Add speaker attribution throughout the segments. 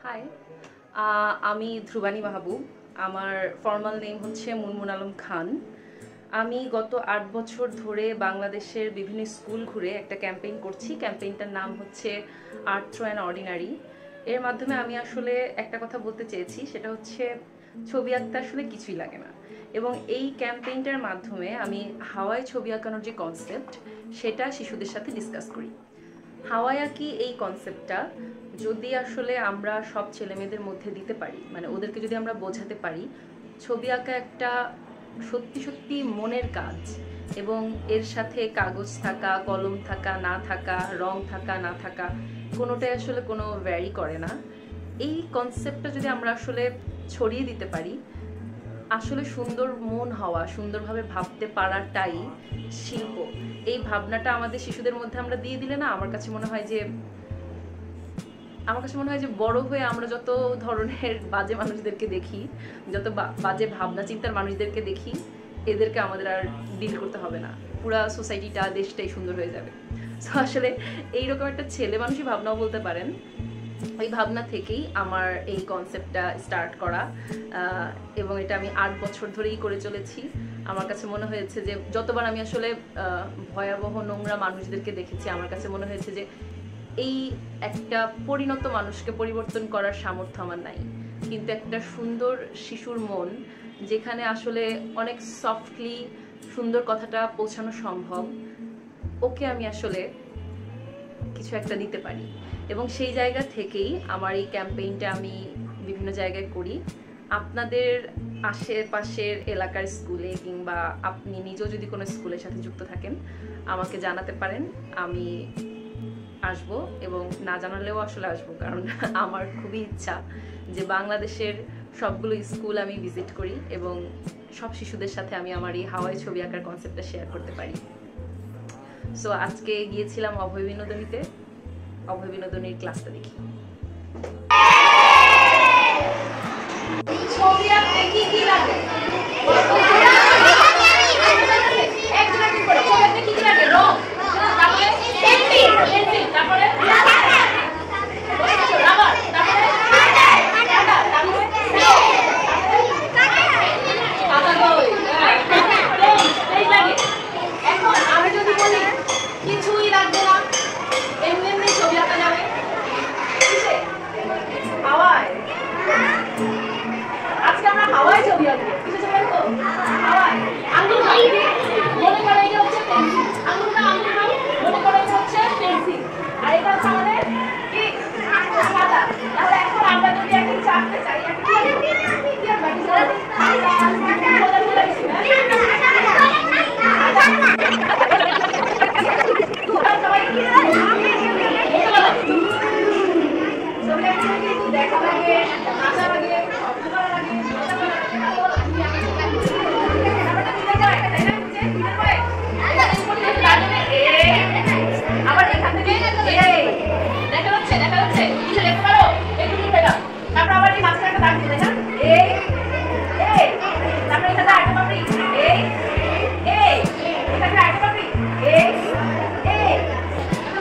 Speaker 1: High, আমি ধ্রুবানী মাহবুব। আমার formal name হচ্ছে মুনমুন আলম খান। আমি গত ৮ বছর ধরে বাংলাদেশের বিভিন্ন স্কুল ঘুরে একটা ক্যাম্পেইন করছি। ক্যাম্পেইনটার নাম হচ্ছে আর্ট থ্রু অ্যান অর্ডিনারি। এর মাধ্যমে আমি আসলে একটা কথা বলতে চেয়েছি, সেটা হচ্ছে ছবি আঁকতে আসলে কিছুই লাগে না। এবং এই ক্যাম্পেইনটার মাধ্যমে আমি হাওয়ায় ছবি আঁকানোর যে কনসেপ্ট, সেটা শিশুদের সাথে ডিসকাস করি। হাওয়াই আঁকি এই কনসেপ্টটা যদি আসলে আমরা সব ছেলেমেয়েদের মধ্যে দিতে পারি, মানে ওদেরকে যদি আমরা বোঝাতে পারি ছবি আঁকা একটা সত্যি সত্যি মনের কাজ, এবং এর সাথে কাগজ থাকা, কলম থাকা না থাকা, রং থাকা না থাকা, কোনোটাই আসলে কোনো ভ্যারি করে না। এই কনসেপ্টটা যদি আমরা আসলে ছড়িয়ে দিতে পারি, আসলে সুন্দর মন হওয়া, সুন্দরভাবে ভাবতে পারাটাই শিল্প। এই ভাবনাটা আমাদের শিশুদের মধ্যে আমরা দিয়ে দিলে না, আমার কাছে মনে হয় যে বড় হয়ে আমরা যত ধরনের বাজে মানুষদেরকে দেখি, যত বাজে ভাবনা চিন্তার মানুষদেরকে দেখি, এদেরকে আমাদের আর ডিল করতে হবে না। পুরা সোসাইটিটা, দেশটাই সুন্দর হয়ে যাবে। তো আসলে এইরকম একটা ছেলে মানুষই ভাবনাও বলতে পারেন। ওই ভাবনা থেকেই আমার এই কনসেপ্টটা স্টার্ট করা, এবং এটা আমি ৮ বছর ধরেই করে চলেছি। আমার কাছে মনে হয়েছে যে যতবার আমি আসলে ভয়াবহ নোংরা মানুষদেরকে দেখেছি, আমার কাছে মনে হয়েছে যে এই একটা পরিণত মানুষকে পরিবর্তন করার সামর্থ্য আমার নাই, কিন্তু একটা সুন্দর শিশুর মন, যেখানে আসলে অনেক সফটলি সুন্দর কথাটা পৌঁছানো সম্ভব, ওকে আমি আসলে কিছু একটা দিতে পারি। এবং সেই জায়গা থেকেই আমার এই ক্যাম্পেইনটা আমি বিভিন্ন জায়গায় করি। আপনাদের আশেপাশের এলাকার স্কুলে, কিংবা আপনি নিজেও যদি কোনো স্কুলের সাথে যুক্ত থাকেন, আমাকে জানাতে পারেন। আমি আসবো, এবং না জানালেও আসলে আসবো, কারণ আমার খুবই ইচ্ছা যে বাংলাদেশের সবগুলো স্কুল আমি ভিজিট করি এবং সব শিশুদের সাথে আমি আমার এই হাওয়াই ছবি আঁকার কনসেপ্টটা শেয়ার করতে পারি। সো আজকে গিয়েছিলাম অভয় বিনোদনীতে। অভয় বিনোদনীর ক্লাসটা দেখি। ছবি আঁকতে কি কি লাগে? রং, তারপরে পেন্সিল, তারপরে রাবার, তারপরে এখন আমি যদি বলি কিছুই লাগবে না, এমনি এমনি ছবি আঁকা যাবে, হাওয়ায়। আজকে আমরা হাওয়ায় ছবি আঁকবো। কিসে ছবি আঁকবো? হাওয়ায়। আঙ্গুল মনে করো এটা হচ্ছে পেন্সিল, আঙ্গুলটা মনে করো এটা হচ্ছে পেন্সিল, আর এটা হচ্ছে আমাদের কি খাতা। তাহলে এখন আমরা যদি একটা চাপতে চাই, দেখা লাগে, নাচা লাগে, শব্দ করা লাগে, আবার এখান থেকে দেখা যাচ্ছে কিছু দেখতে পারো, একটু দূর থেকে, তারপর আবার এই মাঝখানে একটা দাগ দিয়ে, তারপরে এখানে আরেকটা পাপড়ি, এখানে আরেকটা পাপড়ি,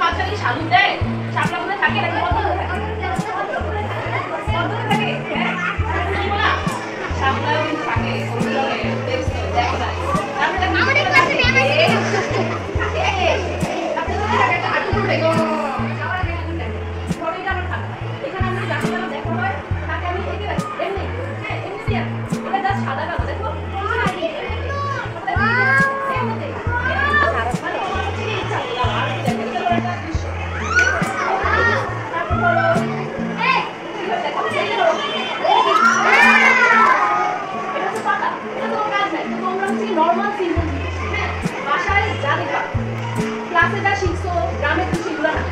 Speaker 1: মাঝখানে কি সালু দেয়? শাপলা মনে থাকে নাকি বন্ধ থাকে? শাপলাও কিন্তু থাকে, দেখো না। আমাদের ক্লাসে ম্যাম এখানে আমি যাকে দেখা হয় তাকে আমি এমনি এটা জাস্ট সাদা কালো, দেখো নর্মাল সিম্পল জিনিস। হ্যাঁ, বাসায় যা দেখবা, ক্লাসে যা শিখছো, গ্রামের কিছু, এগুলো না,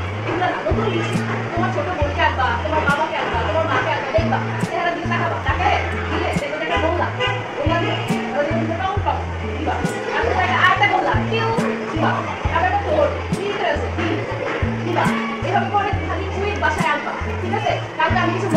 Speaker 1: নতুন কিছু। তোমার ছোট বোনকে আঁকবা, তোমার বাবাকে আঁকবা, তোমার মাকে আঁকবা, দেখবা চেহারা দিকে তাকাবা, তাকায় দিলে দেখবে একটা গোল্লা দিবা, আরেকটা গোল্লা দিবা, তারপর একটা ফোর দিবা, এভাবে করে খালি কুইক বাসায় আঁকবা। ঠিক আছে? কালকে আমি কিছু